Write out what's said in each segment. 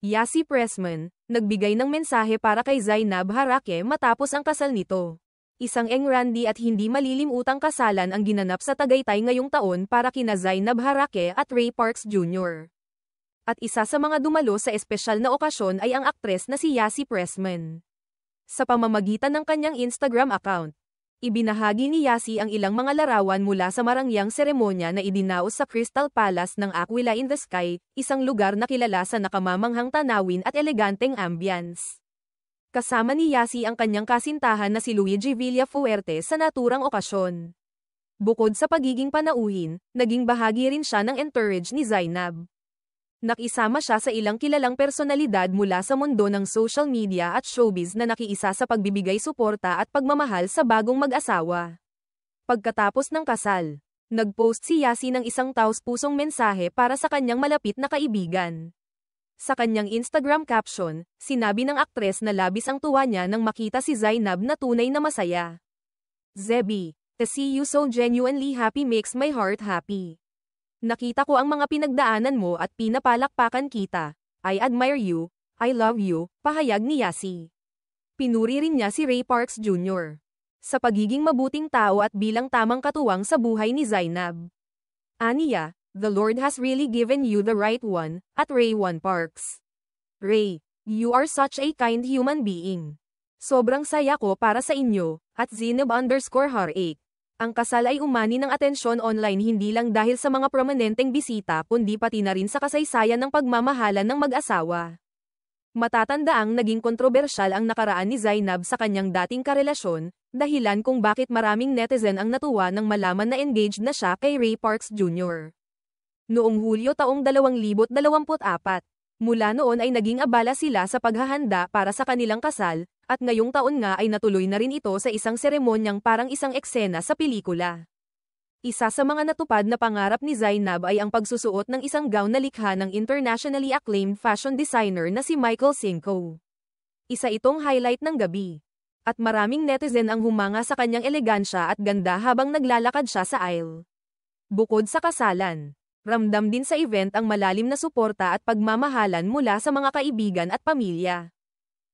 Yassi Pressman, nagbigay ng mensahe para kay Zainab Harake matapos ang kasal nito. Isang engrandi at hindi malilimutang kasalan ang ginanap sa Tagaytay ngayong taon para kina Zainab Harake at Ray Parks Jr. At isa sa mga dumalo sa espesyal na okasyon ay ang aktres na si Yassi Pressman. Sa pamamagitan ng kanyang Instagram account, ibinahagi ni Yassi ang ilang mga larawan mula sa marangyang seremonya na idinaos sa Crystal Palace ng Aquila in the Sky, isang lugar na kilala sa nakamamanghang tanawin at eleganteng ambience. Kasama ni Yassi ang kanyang kasintahan na si Luigi Villafuerte sa naturang okasyon. Bukod sa pagiging panauhin, naging bahagi rin siya ng entourage ni Zainab. Nakisama siya sa ilang kilalang personalidad mula sa mundo ng social media at showbiz na nakiisa sa pagbibigay suporta at pagmamahal sa bagong mag-asawa. Pagkatapos ng kasal, nag-post si Yassi ng isang taos-pusong mensahe para sa kanyang malapit na kaibigan. Sa kanyang Instagram caption, sinabi ng aktres na labis ang tuwa niya nang makita si Zainab na tunay na masaya. Zebi, to see you so genuinely happy makes my heart happy. Nakita ko ang mga pinagdaanan mo at pinapalakpakan kita. I admire you, I love you, pahayag ni Yassi. Pinuri rin niya si Ray Parks Jr. sa pagiging mabuting tao at bilang tamang katuwang sa buhay ni Zainab. Aniya, the Lord has really given you the right one, at Ray Parks. Ray, you are such a kind human being. Sobrang saya ko para sa inyo, at Zainab_Harake. Ang kasal ay umani ng atensyon online hindi lang dahil sa mga prominenteng bisita kundi pati na rin sa kasaysayan ng pagmamahalan ng mag-asawa. Matatandaang naging kontrobersyal ang nakaraan ni Zainab sa kanyang dating karelasyon, dahilan kung bakit maraming netizen ang natuwa nang malaman na engaged na siya kay Ray Parks Jr. Noong Hulyo taong 2024, mula noon ay naging abala sila sa paghahanda para sa kanilang kasal, at ngayong taon nga ay natuloy na rin ito sa isang seremonyang parang isang eksena sa pelikula. Isa sa mga natupad na pangarap ni Zainab ay ang pagsusuot ng isang gown na likha ng internationally acclaimed fashion designer na si Michael Cinco. Isa itong highlight ng gabi. At maraming netizen ang humanga sa kanyang elegansya at ganda habang naglalakad siya sa aisle. Bukod sa kasalan, ramdam din sa event ang malalim na suporta at pagmamahalan mula sa mga kaibigan at pamilya.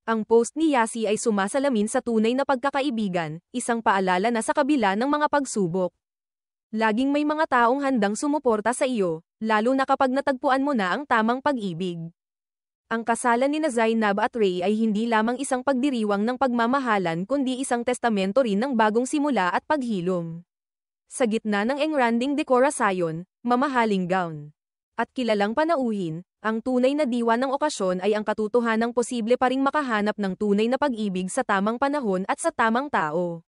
Ang post ni Yassi ay sumasalamin sa tunay na pagkakaibigan, isang paalala na sa kabila ng mga pagsubok, laging may mga taong handang sumuporta sa iyo, lalo na kapag natagpuan mo na ang tamang pag-ibig. Ang kasalan ni Zainab at Ray ay hindi lamang isang pagdiriwang ng pagmamahalan kundi isang testamento rin ng bagong simula at paghilom. Sa gitna ng engranding dekorasyon, mamahaling gown, at kilalang panauhin, ang tunay na diwa ng okasyon ay ang katotohanang posible pa ring makahanap ng tunay na pag-ibig sa tamang panahon at sa tamang tao.